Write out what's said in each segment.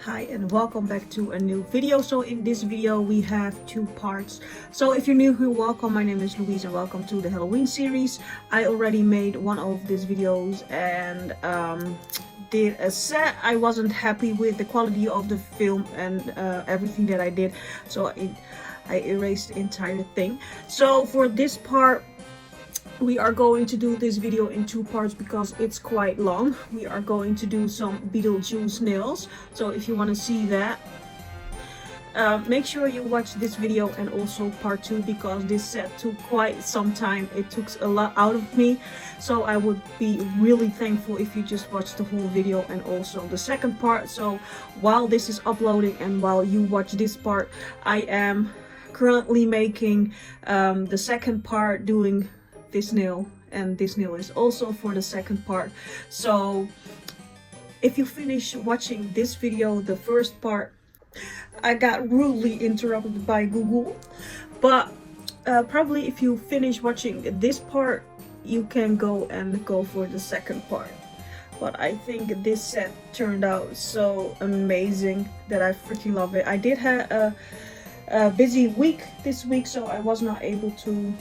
Hi and welcome back to a new video. So in this video we have two parts. So if you're new here, welcome. My name is Louise and welcome to the Halloween series. I already made one of these videos and did a set. I wasn't happy with the quality of the film and everything that I did, so I erased the entire thing. So for this part we are going to do this video in two parts because it's quite long. We are going to do some Beetlejuice nails. So if you want to see that, make sure you watch this video and also part 2 because this set took quite some time. It took a lot out of me, so I would be really thankful if you just watch the whole video and also the second part. So while this is uploading and while you watch this part, I am currently making the second part, doing this nail, and this nail is also for the second part. So if you finish watching this video, the first part, I got rudely interrupted by Google, but probably if you finish watching this part you can go for the second part. But I think this set turned out so amazing that I freaking love it. I did have a busy week this week, so I was not able to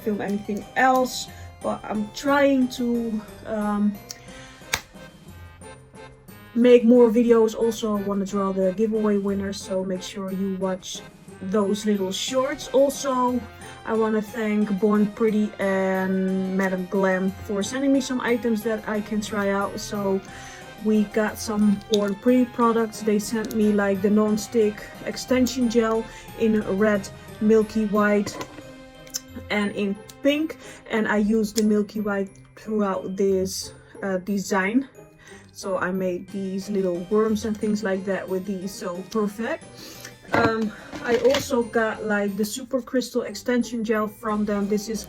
film anything else, but I'm trying to make more videos. Also I want to draw the giveaway winners, so make sure you watch those little shorts. Also I want to thank Bornpretty and Madam Glam for sending me some items that I can try out. So we got some Bornpretty products. They sent me like the non-stick extension gel in red, milky white and in pink, and I used the milky white throughout this design. So I made these little worms and things like that with these, so perfect. I also got like the super crystal extension gel from them. This is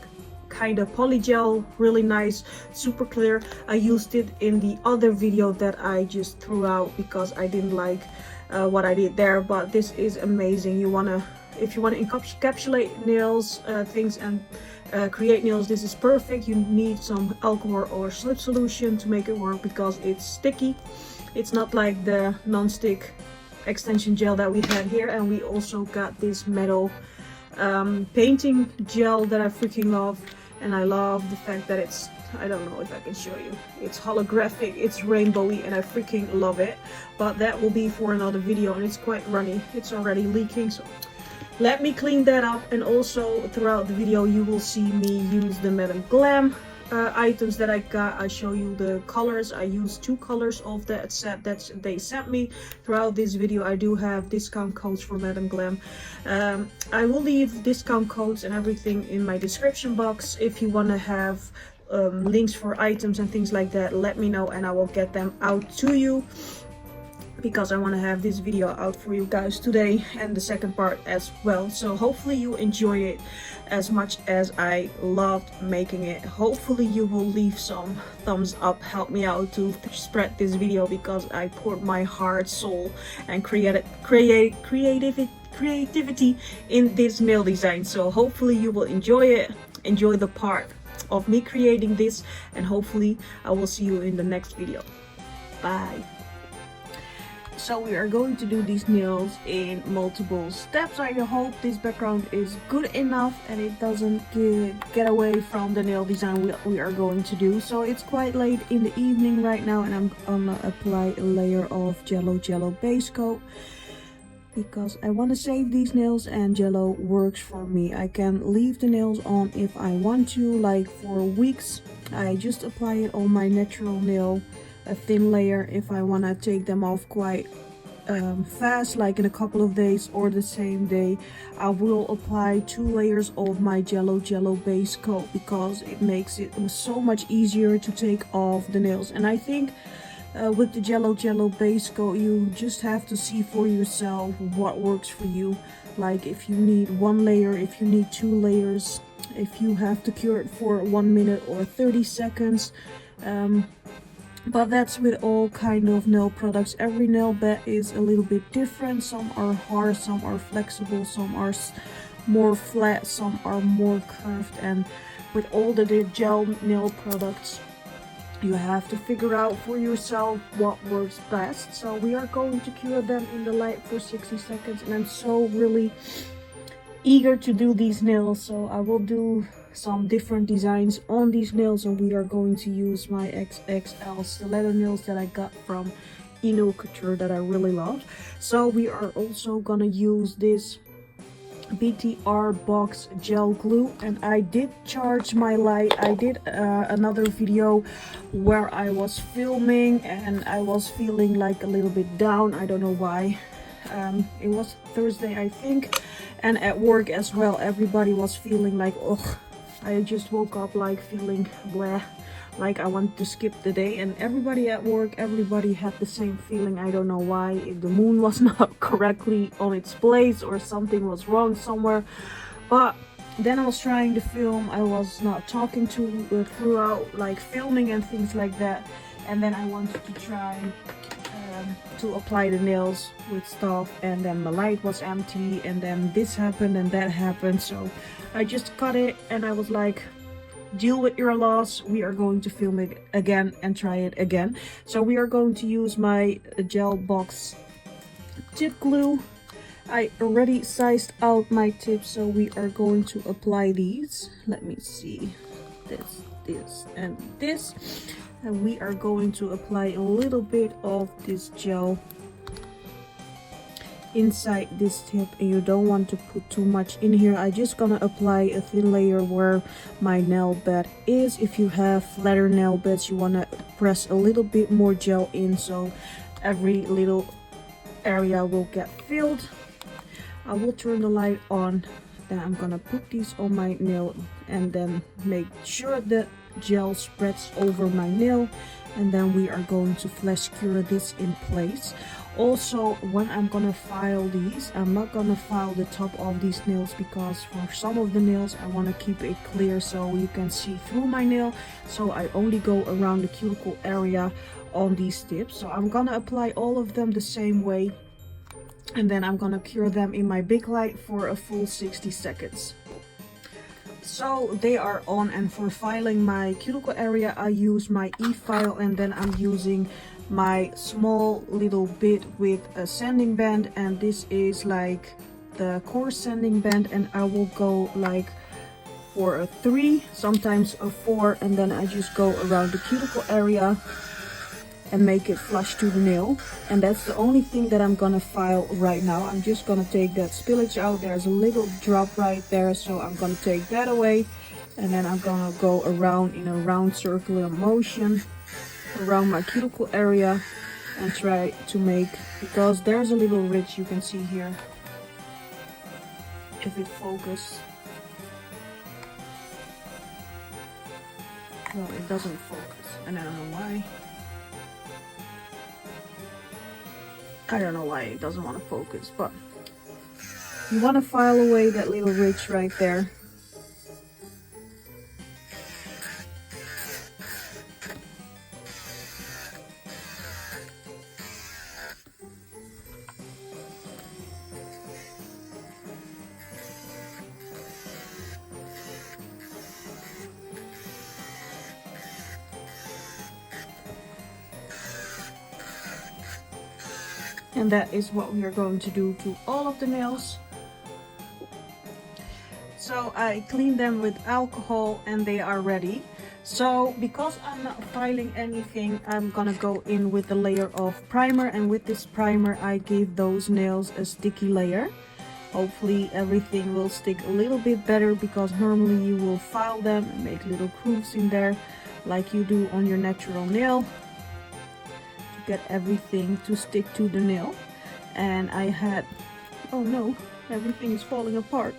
kind of polygel, really nice, super clear. I used it in the other video that I just threw out because I didn't like what I did there, but this is amazing. If you want to encapsulate nails, things, and create nails, this is perfect. You need some alcohol or slip solution to make it work because it's sticky. It's not like the non-stick extension gel that we had here. And we also got this metal painting gel that I freaking love. And I love the fact that it's, I don't know if I can show you, it's holographic, it's rainbowy, and I freaking love it. But that will be for another video, and it's quite runny. It's already leaking, so let me clean that up. And also throughout the video you will see me use the Madam Glam items that I got. I show you the colors. I used 2 colors of that set that they sent me. Throughout this video I do have discount codes for Madam Glam. I will leave discount codes and everything in my description box. If you want to have links for items and things like that, let me know and I will get them out to you, because I want to have this video out for you guys today and the second part as well. So hopefully you enjoy it as much as I loved making it. Hopefully you will leave some thumbs up, help me out to spread this video, because I poured my heart, soul and creativity in this nail design. So hopefully you will enjoy it, enjoy the part of me creating this, and hopefully I will see you in the next video. Bye. So we are going to do these nails in multiple steps. I hope this background is good enough and it doesn't get away from the nail design we are going to do. So it's quite late in the evening right now, and I'm gonna apply a layer of jello base coat because I want to save these nails and jello works for me. I can leave the nails on if I want to, like for weeks. I just apply it on my natural nail, a thin layer. If I want to take them off quite fast, like in a couple of days or the same day, I will apply 2 layers of my jello base coat because it makes it so much easier to take off the nails. And I think with the jello base coat you just have to see for yourself what works for you, like if you need 1 layer, if you need 2 layers, if you have to cure it for 1 minute or 30 seconds. But that's with all kind of nail products. Every nail bed is a little bit different. Some are hard, some are flexible, some are more flat, some are more curved. And with all the gel nail products You have to figure out for yourself what works best. So we are going to cure them in the light for 60 seconds, and I'm so really eager to do these nails. So I will do some different designs on these nails, and we are going to use my XXL stiletto nails that I got from Couture that I really love. So we are also gonna use this btartbox gel glue, and I did charge my light. I did another video where I was filming and I was feeling like a little bit down. I don't know why. It was Thursday, I think, and at work as well, everybody was feeling like, oh, I just woke up like feeling blah, like I want to skip the day. And everybody at work, everybody had the same feeling. I don't know why, if the moon was not correctly on its place or something was wrong somewhere. But then I was trying to film, I was not talking to throughout like filming and things like that. And then I wanted to try to apply the nails with stuff, and then the light was empty, and then this happened and that happened. So I just cut it and I was like, deal with your loss. We are going to film it again and try it again. So we are going to use my gel box tip glue. I already sized out my tips, so we are going to apply these. Let me see, this and this, and we are going to apply a little bit of this gel inside this tip, and you don't want to put too much in here. I just gonna apply a thin layer where my nail bed is. If you have flatter nail beds, you want to press a little bit more gel in so every little area will get filled. I will turn the light on, then I'm gonna put these on my nail and then make sure that gel spreads over my nail, and then we are going to flash cure this in place. Also, when I'm gonna file these, I'm not gonna file the top of these nails because for some of the nails I want to keep it clear so you can see through my nail. So I only go around the cuticle area on these tips. So I'm gonna apply all of them the same way, and then I'm gonna cure them in my big light for a full 60 seconds. So they are on, and for filing my cuticle area I use my e-file, and then I'm using my small little bit with a sanding band, and this is like the coarse sanding band, and I will go like for a 3, sometimes a 4, and then I just go around the cuticle area and make it flush to the nail. And that's the only thing that I'm gonna file right now. I'm just gonna take that spillage out. There's a little drop right there, so I'm gonna take that away, and then I'm gonna go around in a round circular motion around my cuticle area and try to make, because there's a little ridge you can see here if it focus. Well, it doesn't focus, and I don't know why. I don't know why it doesn't want to focus, but you want to file away that little ridge right there. And that is what we are going to do to all of the nails. So I cleaned them with alcohol and they are ready. So because I'm not filing anything, I'm gonna go in with a layer of primer, and with this primer I gave those nails a sticky layer. Hopefully everything will stick a little bit better, because normally you will file them and make little grooves in there like you do on your natural nail, get everything to stick to the nail. And I had, oh no, everything is falling apart,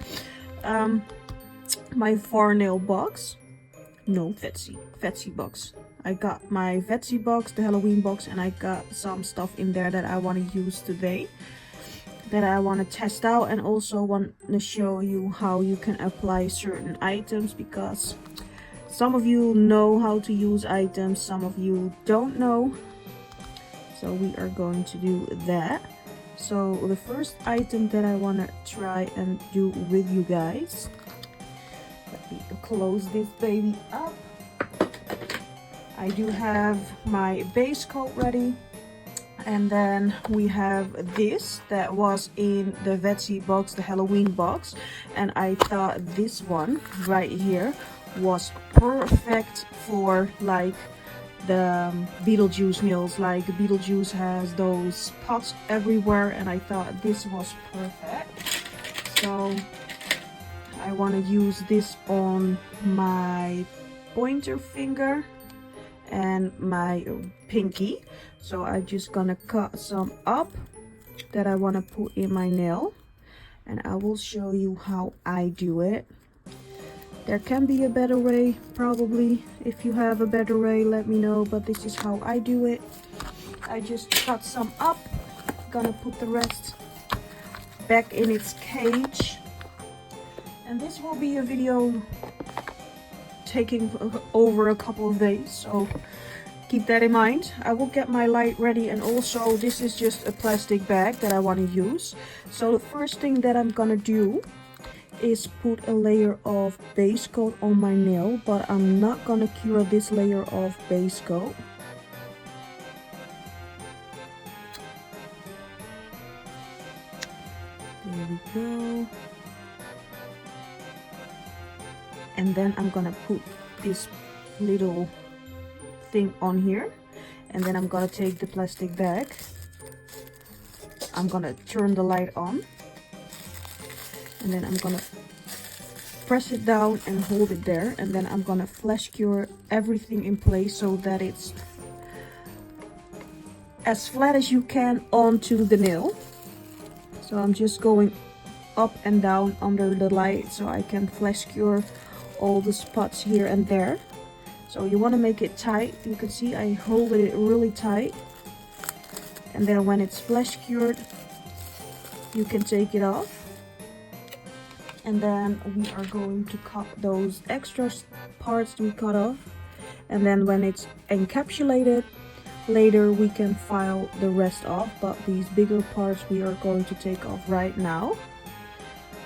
my 4-nail box, no, Vettsy box. I got my Vettsy box, the Halloween box, and I got some stuff in there that I want to use today, that I want to test out, and also want to show you how you can apply certain items, because some of you know how to use items, some of you don't know. So we are going to do that. So the first item that I want to try and do with you guys, let me close this baby up. I do have my base coat ready. And then we have this that was in the Vettsy box, the Halloween box. And I thought this one right here was perfect for like the Beetlejuice nails. Like Beetlejuice has those spots everywhere, and I thought this was perfect. So I want to use this on my pointer finger and my pinky. So I'm just gonna cut some up that I want to put in my nail, and I will show you how I do it. There can be a better way, probably. If you have a better way, let me know, but this is how I do it. I just cut some up, gonna put the rest back in its cage. And this will be a video taking over a couple of days, so keep that in mind. I will get my light ready, and also this is just a plastic bag that I want to use. So the first thing that I'm gonna do is put a layer of base coat on my nail, but I'm not gonna cure this layer of base coat. There we go. And then I'm gonna put this little thing on here, and then I'm gonna take the plastic bag. I'm gonna turn the light on, and then I'm gonna press it down and hold it there, and then I'm gonna flash cure everything in place so that it's as flat as you can onto the nail. So I'm just going up and down under the light so I can flash cure all the spots here and there. So you want to make it tight. You can see I hold it really tight, and then when it's flash cured you can take it off, and then we are going to cut those extra parts we cut off, and then when it's encapsulated later we can file the rest off, but these bigger parts we are going to take off right now.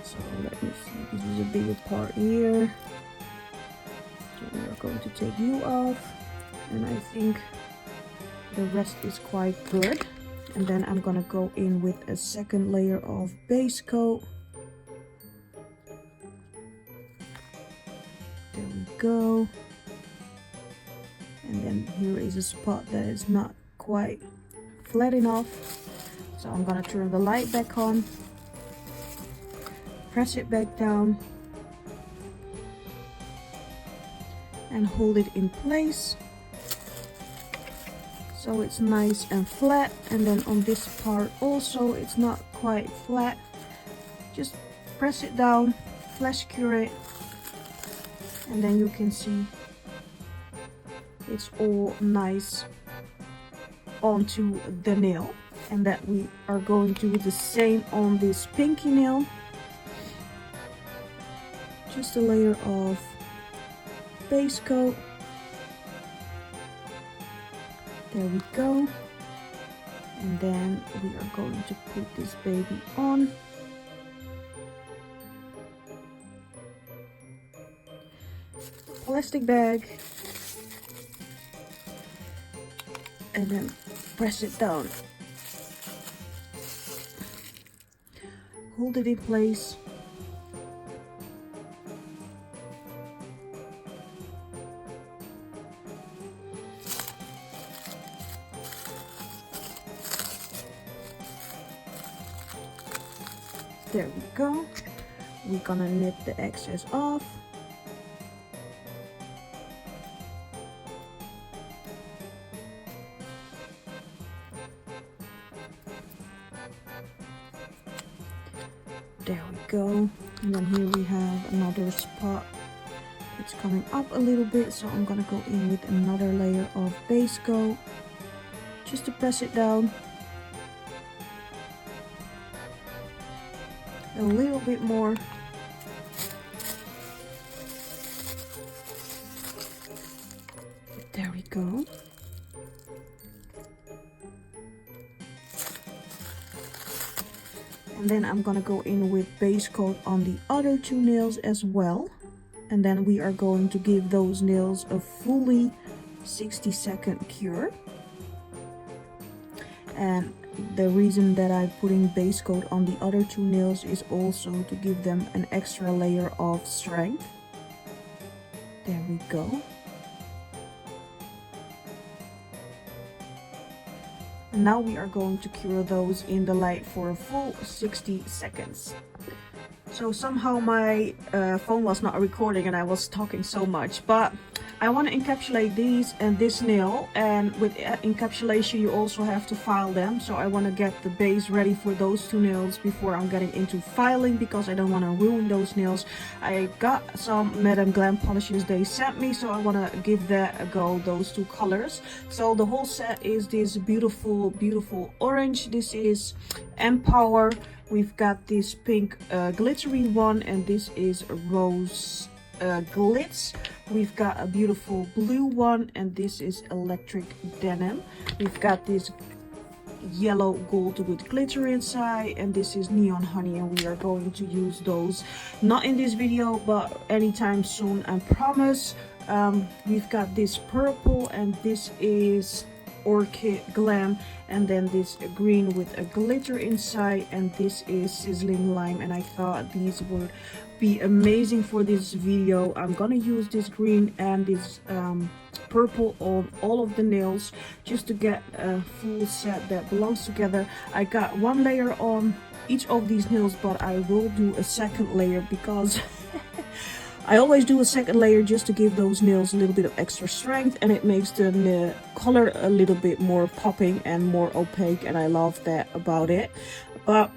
So let me see, this is a bigger part here. So we are going to take you off, and I think the rest is quite good. And then I'm gonna go in with a second layer of base coat. There we go. And then here is a spot that is not quite flat enough, so I'm gonna turn the light back on, press it back down, and hold it in place so it's nice and flat. And then on this part also it's not quite flat, just press it down, flash cure it, and then you can see it's all nice onto the nail. And that we are going to do the same on this pinky nail. Just a layer of base coat. There we go. And then we are going to put this baby on. Plastic bag. And then press it down. Hold it in place. There we go. We're gonna nip the excess off. There we go. And then here we have another spot. It's coming up a little bit, so I'm gonna go in with another layer of base coat just to press it down. A little bit more. There we go. And then I'm gonna go in with base coat on the other two nails as well. And then we are going to give those nails a fully 60-second cure. And the reason that I'm putting base coat on the other two nails is also to give them an extra layer of strength. There we go. And now we are going to cure those in the light for a full 60 seconds. So somehow my phone was not recording and I was talking so much, but I want to encapsulate these and this nail, and with encapsulation you also have to file them. So I want to get the base ready for those two nails before I'm getting into filing, because I don't want to ruin those nails. I got some Madame Glam polishes they sent me, so I want to give that a go, those two colors. So the whole set is this beautiful orange. This is Empower. We've got this pink glittery one, and this is rose glitz. We've got a beautiful blue one, and this is electric denim. We've got this yellow gold with glitter inside, and this is neon honey, and we are going to use those not in this video but anytime soon, I promise. We've got this purple, and this is orchid glam, and then this green with a glitter inside, and this is sizzling lime, and I thought these would be amazing for this video. I'm gonna use this green and this purple on all of the nails just to get a full set that belongs together. I got one layer on each of these nails, but I will do a second layer because I always do a second layer just to give those nails a little bit of extra strength, and it makes the color a little bit more popping and more opaque, and I love that about it. But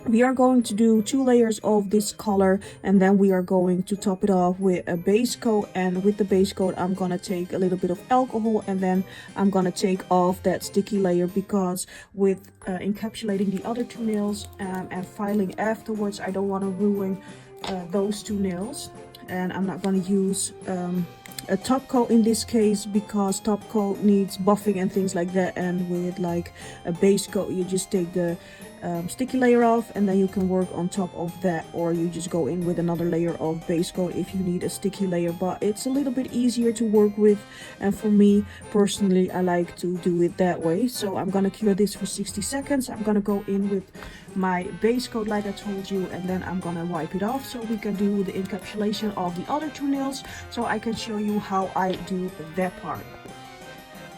we are going to do 2 layers of this color, and then we are going to top it off with a base coat. And with the base coat I'm gonna take a little bit of alcohol, and then I'm gonna take off that sticky layer, because with encapsulating the other 2 nails and filing afterwards, I don't want to ruin those 2 nails. And I'm not going to use a top coat in this case, because top coat needs buffing and things like that, and with like a base coat you just take the sticky layer off, and then you can work on top of that, or you just go in with another layer of base coat if you need a sticky layer. But it's a little bit easier to work with, and for me personally I like to do it that way. So I'm gonna cure this for 60 seconds. I'm gonna go in with my base coat like I told you, and then I'm gonna wipe it off so we can do the encapsulation of the other 2 nails, so I can show you how I do that part.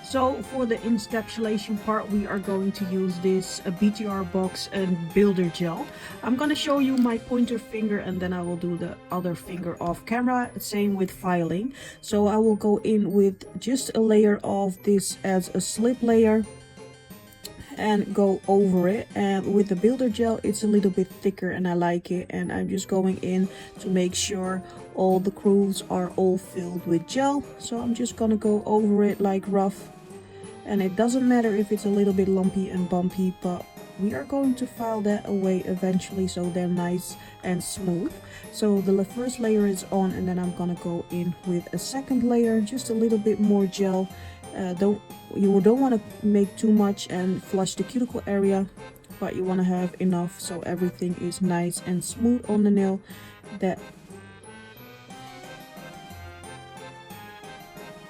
So for the encapsulation part we are going to use this btartbox and builder gel. I'm gonna show you my pointer finger, and then I will do the other finger off camera. Same with filing. So I will go in with just a layer of this as a slip layer and go over it, and with the builder gel it's a little bit thicker and I like it, and I'm just going in to make sure all the grooves are all filled with gel. So I'm just gonna go over it like rough, and it doesn't matter if it's a little bit lumpy and bumpy, but we are going to file that away eventually so they're nice and smooth. So the first layer is on, and then I'm gonna go in with a second layer, just a little bit more gel. You don't want to make too much and flush the cuticle area, but you want to have enough so everything is nice and smooth on the nail, that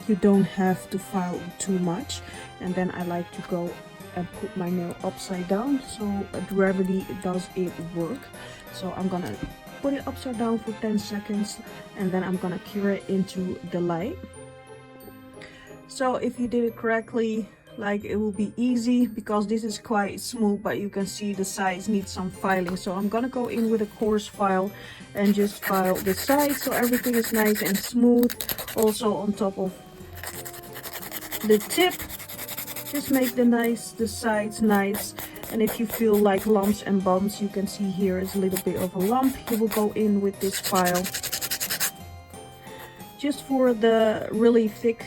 you don't have to file too much. And then I like to go and put my nail upside down, so gravity does it work. So I'm gonna put it upside down for 10 seconds, and then I'm gonna cure it into the light. So if you did it correctly, like, it will be easy because this is quite smooth, but you can see the sides need some filing. So I'm gonna go in with a coarse file and just file the sides so everything is nice and smooth. Also on top of the tip, just make the sides nice. And if you feel like lumps and bumps, you can see here is a little bit of a lump, you will go in with this file. Just for the really thick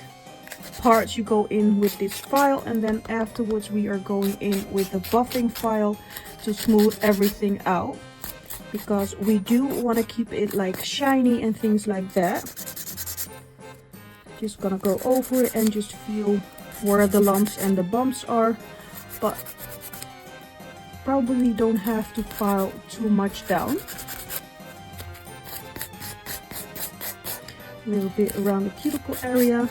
parts you go in with this file, and then afterwards we are going in with the buffing file to smooth everything out, because we do want to keep it like shiny and things like that. Just gonna go over it and just feel where the lumps and the bumps are, but probably don't have to file too much down. A little bit around the cuticle area.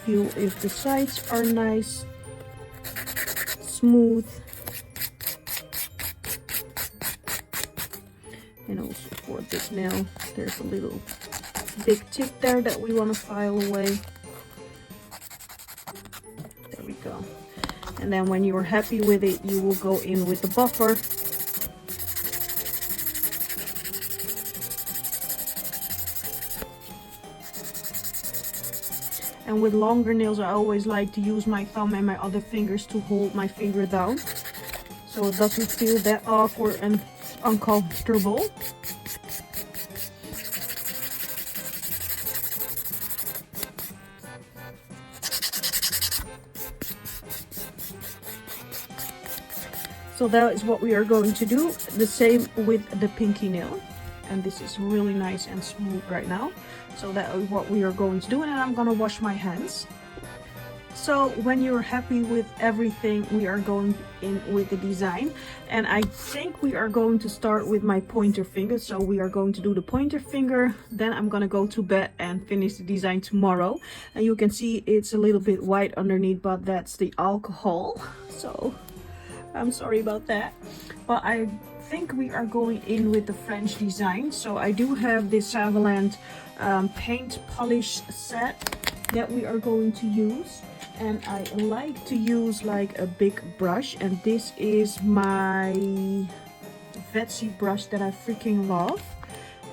feel if the sides are nice, smooth. And also for this nail, there's a little big tip there that we want to file away. There we go. And then when you're happy with it, you will go in with the buffer. And with longer nails, I always like to use my thumb and my other fingers to hold my finger down, so it doesn't feel that awkward and uncomfortable. So that is what we are going to do. The same with the pinky nail. And this is really nice and smooth right now. So that is what we are going to do. And then I'm gonna wash my hands. So when you're happy with everything, we are going in with the design. And I think we are going to start with my pointer finger. So we are going to do the pointer finger. Then I'm gonna go to bed and finish the design tomorrow. And you can see it's a little bit white underneath, but that's the alcohol. So I'm sorry about that. But I think we are going in with the French design. So I do have this Savalant paint polish set that we are going to use. And I like to use like a big brush, and this is my Vettsy brush that I freaking love.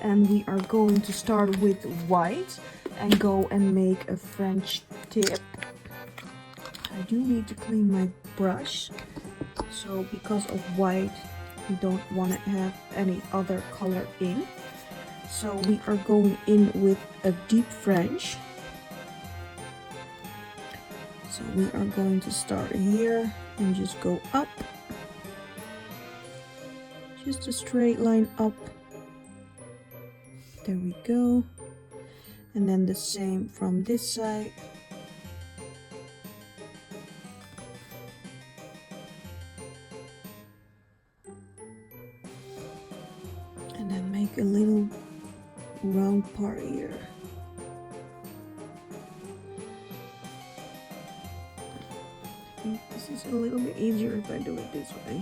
And we are going to start with white and go and make a French tip. I do need to clean my brush. So because of white, we don't want to have any other color in. So we are going in with a deep French. So we are going to start here and just go up. Just a straight line up. There we go. And then the same from this side. And then make a little round part here. I think this is a little bit easier if I do it this way.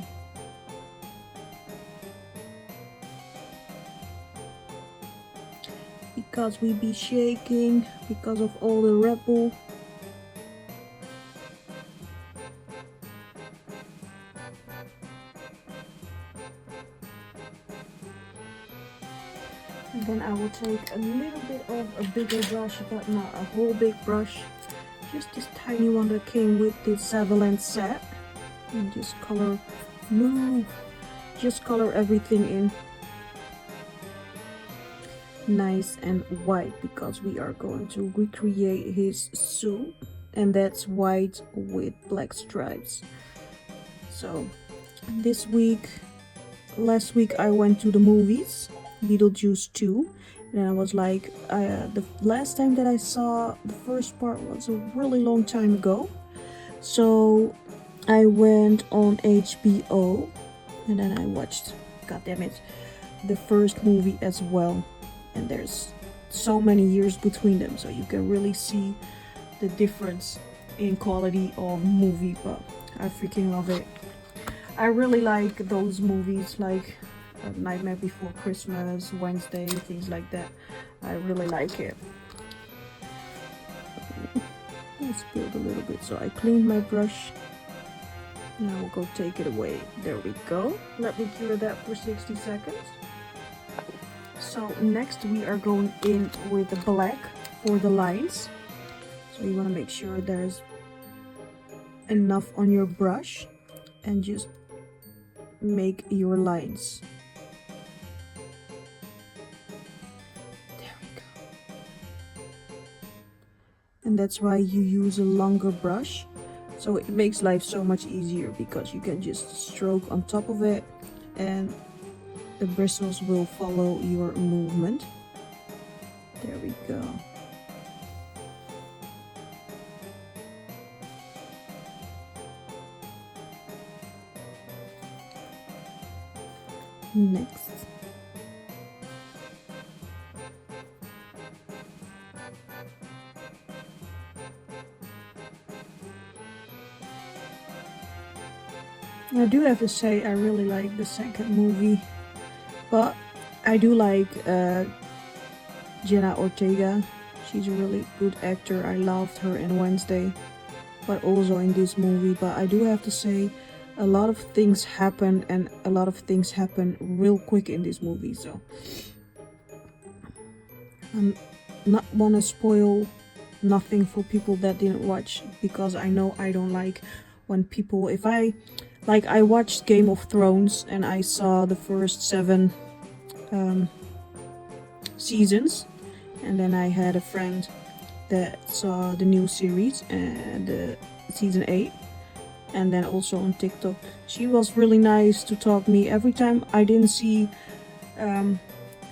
Because we be shaking because of all the Red Bull. And then I will take a little bit of a bigger brush, but not a whole big brush. Just this tiny one that came with this Savalant set. And just color, just color everything in nice and white, because we are going to recreate his suit. And that's white with black stripes. So this week, last week I went to the movies. Beetlejuice 2, and I was like, the last time that I saw the first part was a really long time ago, so I went on HBO and then I watched, god damn it, the first movie as well. And there's so many years between them, so you can really see the difference in quality of movie. But I freaking love it. I really like those movies, like Nightmare Before Christmas, Wednesday, things like that. I really like it. I spilled a little bit, so I cleaned my brush. Now we'll go take it away. There we go. Let me cure that for 60 seconds. So next we are going in with the black for the lines. So you want to make sure there's enough on your brush and just make your lines. And that's why you use a longer brush, so it makes life so much easier, because you can just stroke on top of it and the bristles will follow your movement. There we go. Next. I do have to say I really like the second movie, but I do like Jenna Ortega. She's a really good actor. I loved her in Wednesday, but also in this movie. But I do have to say a lot of things happen, and a lot of things happen real quick in this movie, so I'm not wanna spoil nothing for people that didn't watch, because I know I don't like when people, if I watched Game of Thrones and I saw the first 7 seasons, and then I had a friend that saw the new series and season 8, and then also on TikTok. She was really nice to talk to me. Every time I didn't see an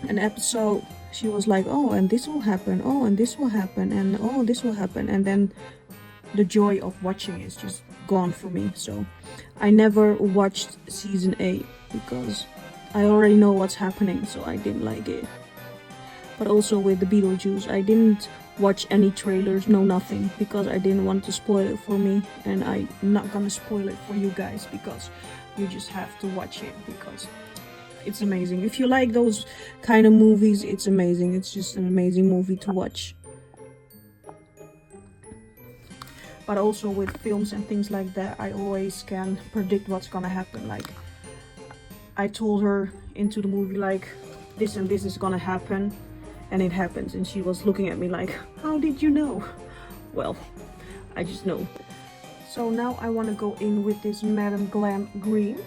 episode, she was like, oh, and this will happen, oh, and this will happen, and oh, this will happen, and then the joy of watching is just gone for me. So I never watched season 8 because I already know what's happening, so I didn't like it. But also with the Beetlejuice, I didn't watch any trailers, no nothing, because I didn't want to spoil it for me, and I'm not gonna spoil it for you guys because you just have to watch it because it's amazing. If you like those kind of movies, it's amazing. It's just an amazing movie to watch. But also with films and things like that, I always can predict what's gonna happen. Like, I told her into the movie, like, this and this is gonna happen, and it happens, and she was looking at me like, how did you know? Well, I just know. So now I want to go in with this Madame Glam green,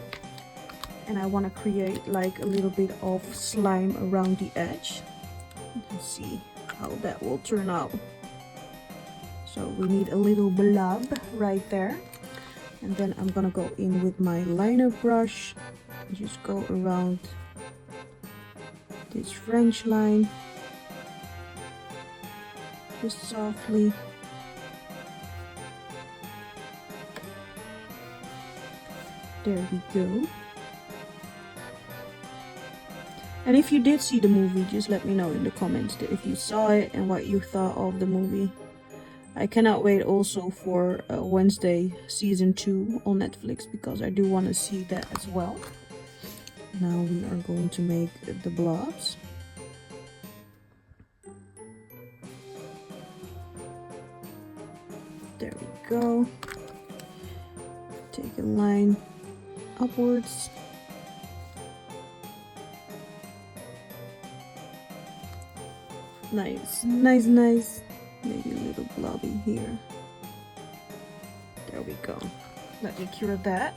and I want to create like a little bit of slime around the edge. Let's see how that will turn out. So we need a little blob right there, and then I'm gonna go in with my liner brush and just go around this French line just softly. There we go. And if you did see the movie, just let me know in the comments if you saw it and what you thought of the movie. I cannot wait also for Wednesday season 2 on Netflix, because I do want to see that as well. Now we are going to make the blobs. There we go. Take a line upwards. Nice, nice, nice. Maybe a little blobby here. There we go. Let me cure that.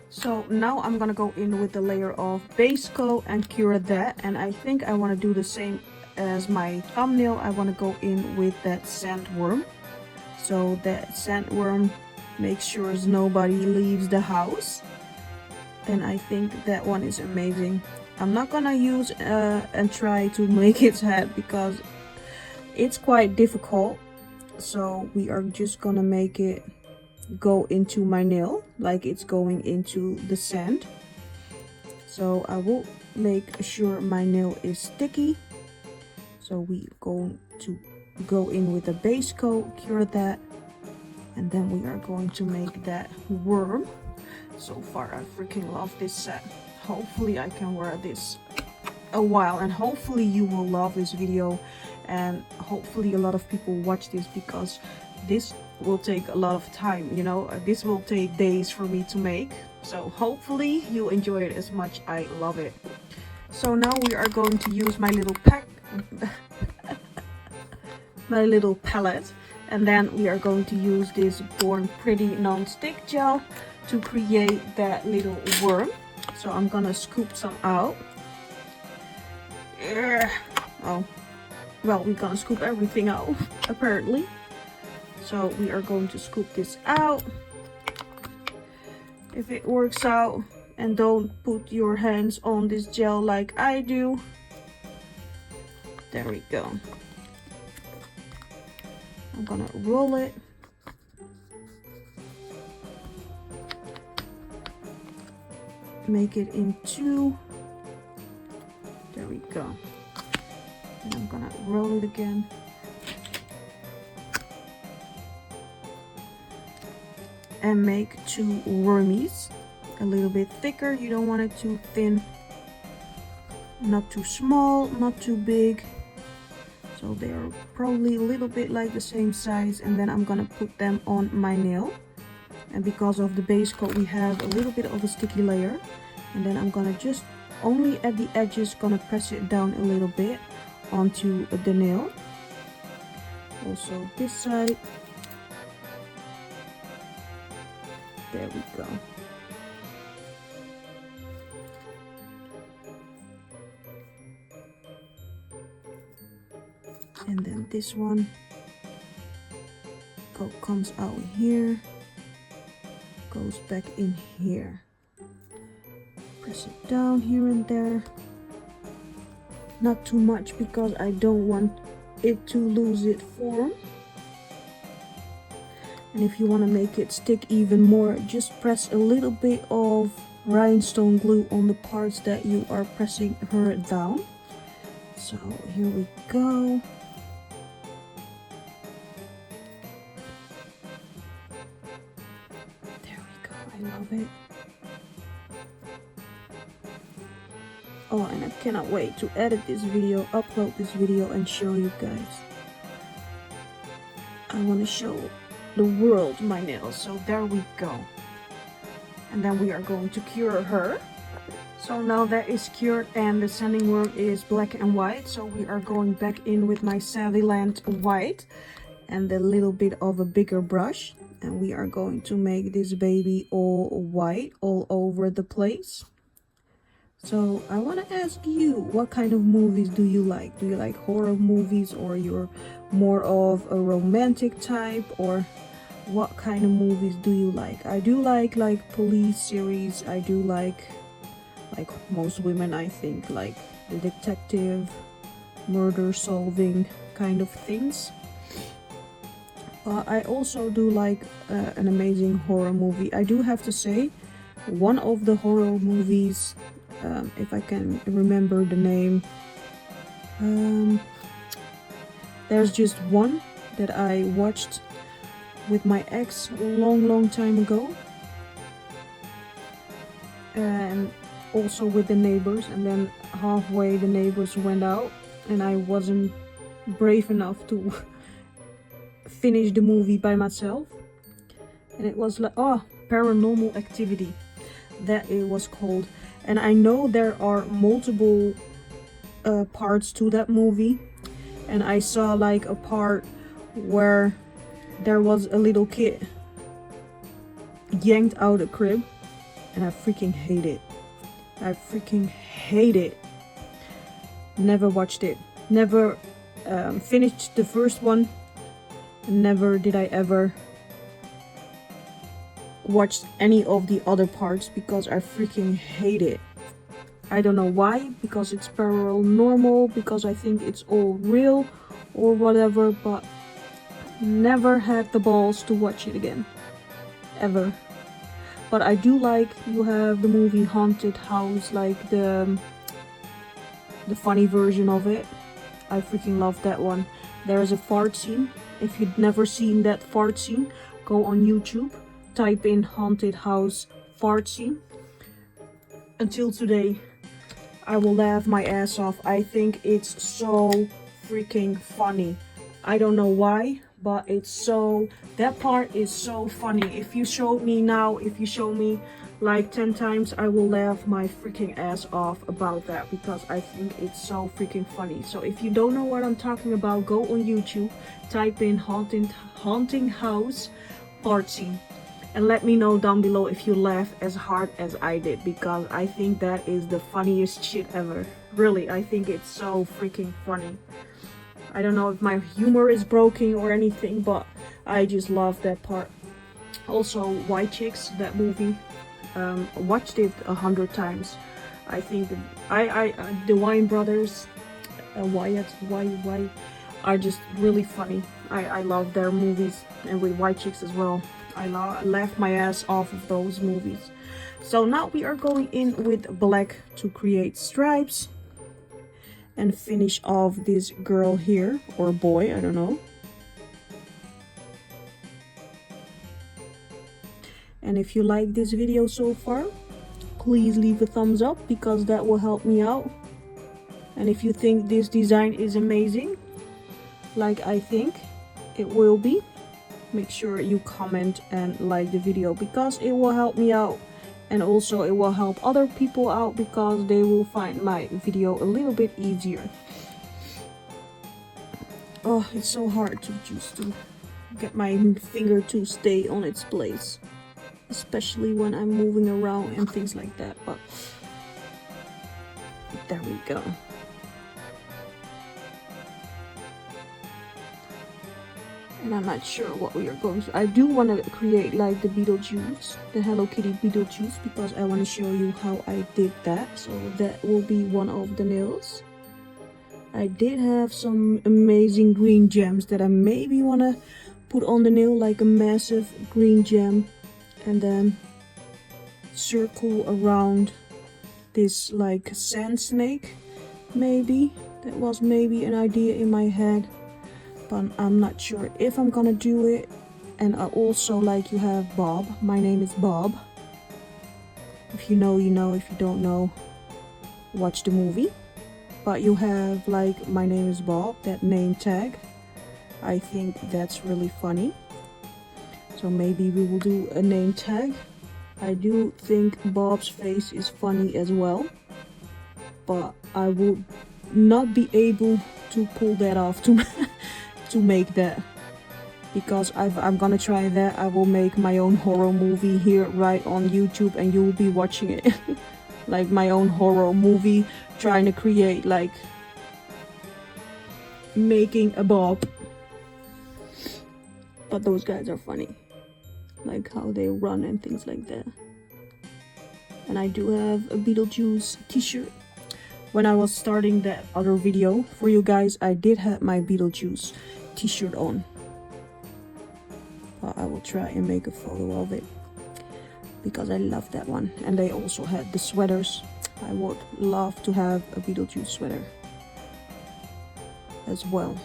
So now I'm gonna go in with the layer of base coat and cure that. And I think I want to do the same as my thumbnail. I want to go in with that sandworm. So that sandworm makes sure nobody leaves the house. And I think that one is amazing. I'm not gonna use and try to make its head because it's quite difficult. So we are just gonna make it go into my nail like it's going into the sand. So I will make sure my nail is sticky. So we going to go in with a base coat, cure that, and then we are going to make that worm. So far I freaking love this set. Hopefully I can wear this a while, and hopefully you will love this video, and hopefully a lot of people watch this, because this will take a lot of time, you know. This will take days for me to make, so hopefully you enjoy it as much I love it. So now we are going to use my little my little palette, and then we are going to use this Bornpretty non-stick gel to create that little worm. So I'm gonna scoop some out. Oh, well, we're gonna scoop everything out apparently. So we are going to scoop this out. If it works out, and don't put your hands on this gel like I do. There we go. I'm gonna roll it. Make it in 2. There we go. And I'm gonna roll it again. and make 2 wormies. A little bit thicker, you don't want it too thin. Not too small, not too big. So they are probably a little bit like the same size, and then I'm gonna put them on my nail. And because of the base coat, we have a little bit of a sticky layer. And then I'm gonna just only at the edges gonna press it down a little bit onto the nail. Also this side. There we go. And then this one comes out here, goes back in here. Press it down here and there. Not too much because I don't want it to lose its form. And if you want to make it stick even more, just press a little bit of rhinestone glue on the parts that you are pressing her down. So here we go. There we go, I love it. Oh, and I cannot wait to edit this video, upload this video and show you guys. I want to show the world my nails, so there we go. And then we are going to cure her. So now that is cured and the sanding worm is black and white, so we are going back in with my Saviland white and a little bit of a bigger brush, and we are going to make this baby all white all over the place. So I want to ask you, what kind of movies do you like? Do you like horror movies, or you're more of a romantic type, or what kind of movies do you like? I do like police series. I do like most women, I think, like the detective, murder solving kind of things. But I also do like an amazing horror movie. I do have to say, one of the horror movies, if I can remember the name, there's just one that I watched with my ex a long time ago, and also with the neighbors, and then halfway the neighbors went out and I wasn't brave enough to finish the movie by myself, and it was like, oh, Paranormal Activity, that it was called. And I know there are multiple parts to that movie, and I saw like a part where there was a little kid yanked out a crib, and I freaking hate it. I freaking hate it. Never watched it. Never finished the first one. Never did I ever watch any of the other parts because I freaking hate it. I don't know why, because it's paranormal, because I think it's all real or whatever, but never had the balls to watch it again. Ever. But I do like, you have the movie Haunted House, like the funny version of it. I freaking love that one. There is a fart scene. If you've never seen that fart scene, go on YouTube, type in Haunted House fart scene. Until today, I will laugh my ass off. I think it's so freaking funny. I don't know why, but it's so, that part is so funny. If you show me now, if you show me like 10 times, I will laugh my freaking ass off about that, because I think it's so freaking funny. So if you don't know what I'm talking about, go on YouTube, type in Haunting House fart scene, and let me know down below if you laugh as hard as I did, because I think that is the funniest shit ever. Really, I think it's so freaking funny. I don't know if my humor is broken or anything, but I just love that part. Also, White Chicks, that movie, watched it 100 times. I think the Wayne brothers, Wyatt, are just really funny. I love their movies, and with White Chicks as well. I laughed my ass off of those movies. So now we are going in with black to create stripes and finish off this girl here, or boy, I don't know. And if you like this video so far, please leave a thumbs up because that will help me out. And if you think this design is amazing, like I think it will be, make sure you comment and like the video because it will help me out, and also it will help other people out because they will find my video a little bit easier. Oh, it's so hard to just to get my finger to stay on its place, especially when I'm moving around and things like that, but there we go. And I'm not sure what we are going to. I do want to create like the Beetlejuice, the Hello Kitty Beetlejuice, because I want to show you how I did that. So that will be one of the nails. I did have some amazing green gems that I maybe want to put on the nail, like a massive green gem, and then circle around this like sand snake. Maybe that was maybe an idea in my head, but I'm not sure if I'm gonna do it. And I also like, you have Bob. My name is Bob. If you know, you know. If you don't know, watch the movie. But you have like, my name is Bob, that name tag. I think that's really funny. So maybe we will do a name tag. I do think Bob's face is funny as well, but I will not be able to pull that off to to make that, because I'm gonna try that. I will make my own horror movie here right on YouTube and you will be watching it. Like my own horror movie, trying to create like making a Bob. But those guys are funny, like how they run and things like that. And I do have a Beetlejuice t-shirt. When I was starting that other video for you guys, I did have my Beetlejuice t-shirt on. But I will try and make a photo of it because I love that one. And they also had the sweaters. I would love to have a Beetlejuice sweater as well.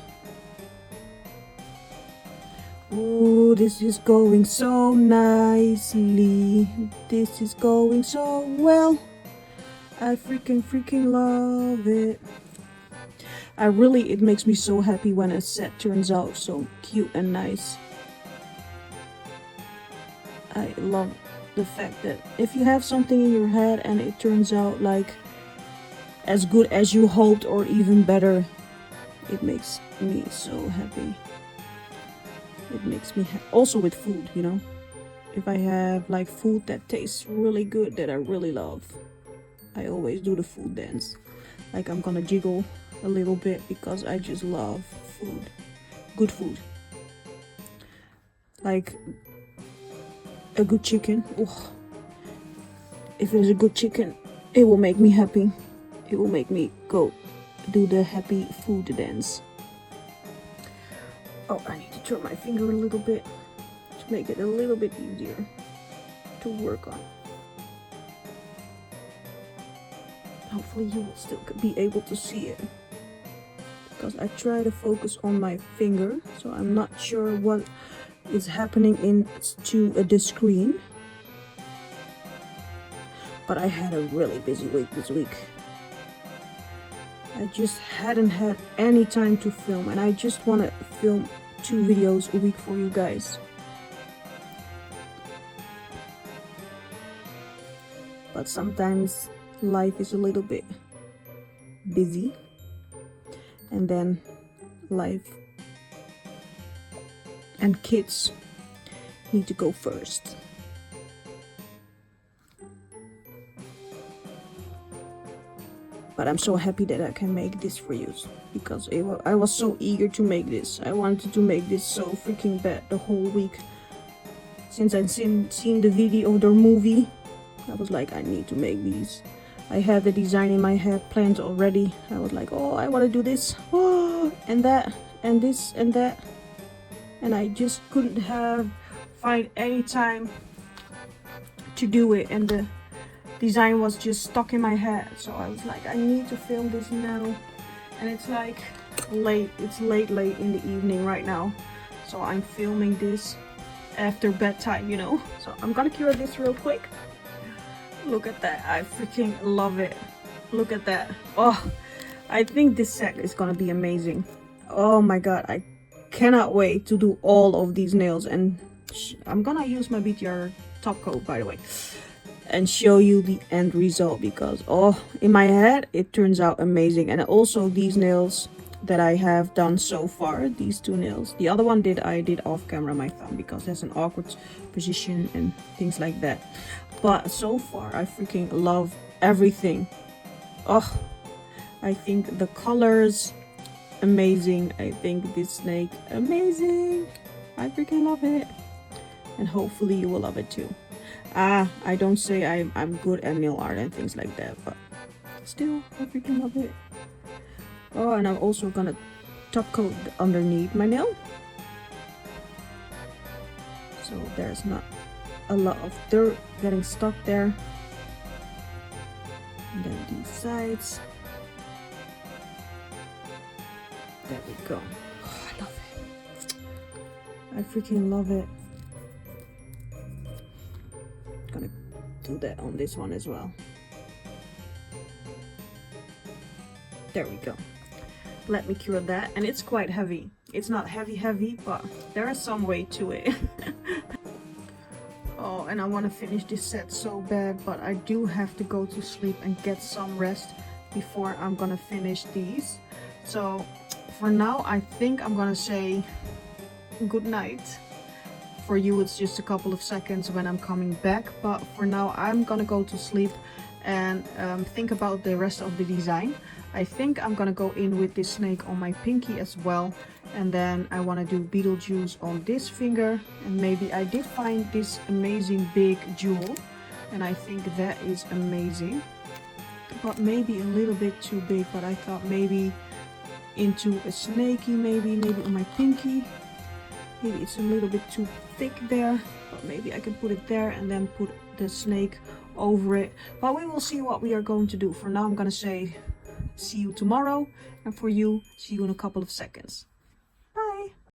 Ooh, this is going so nicely. This is going so well. I freaking love it. It makes me so happy when a set turns out so cute and nice. I love the fact that if you have something in your head and it turns out like as good as you hoped or even better, it makes me so happy. It makes me also with food, you know. If I have like food that tastes really good that I really love, I always do the food dance. Like I'm gonna jiggle a little bit because I just love food. Good food. Like a good chicken. Oh, if it's a good chicken, it will make me happy. It will make me go do the happy food dance. Oh, I need to turn my finger a little bit to make it a little bit easier to work on. Hopefully you will still be able to see it, because I try to focus on my finger, so I'm not sure what is happening into the screen. But I had a really busy week this week. I just hadn't had any time to film, and I just want to film 2 videos a week for you guys. But sometimes life is a little bit busy, and then life and kids need to go first. But I'm so happy that I can make this for you, because I was so eager to make this. I wanted to make this so freaking bad the whole week. Since I'd seen the video, the movie, I was like, I need to make these. I had the design in my head planned already. I was like, oh, I want to do this, oh, and that, and this, and that. And I just couldn't find any time to do it. And the design was just stuck in my head, so I was like, I need to film this now. And it's like late, it's late in the evening right now, so I'm filming this. after bedtime, you know. So I'm gonna cure this real quick. Look at that, I freaking love it. Look at that. Oh, I think this set is gonna be amazing. Oh my god, I cannot wait to do all of these nails. And I'm gonna use my BTR top coat, by the way, and show you the end result, because oh, in my head it turns out amazing. And also these nails that I have done so far, these two nails, the other one I did off camera, my thumb, because there's an awkward position and things like that. But so far I freaking love everything. Oh, I think the colors amazing. I think this snake amazing. I freaking love it, and hopefully you will love it too. I don't say I'm good at nail art and things like that, but still I freaking love it. Oh, and I'm also gonna top coat underneath my nail, so there's not a lot of dirt getting stuck there. And then these sides. There we go. Oh, I love it. I freaking love it. Gonna do that on this one as well. There we go. Let me cure that. And it's quite heavy. It's not heavy, but there is some weight to it. Oh, and I want to finish this set so bad, but I do have to go to sleep and get some rest before I'm gonna finish these. So for now, I think I'm gonna say good night. For you, it's just a couple of seconds when I'm coming back, but for now I'm gonna go to sleep and think about the rest of the design. I think I'm gonna go in with this snake on my pinky as well, and then I want to do Beetlejuice on this finger. And maybe I did find this amazing big jewel, and I think that is amazing, but maybe a little bit too big. But I thought maybe into a snakey, maybe on my pinky. Maybe it's a little bit too thick there, but maybe I can put it there and then put the snake over it. But we will see what we are going to do. For now I'm gonna say see you tomorrow, and for you, see you in a couple of seconds.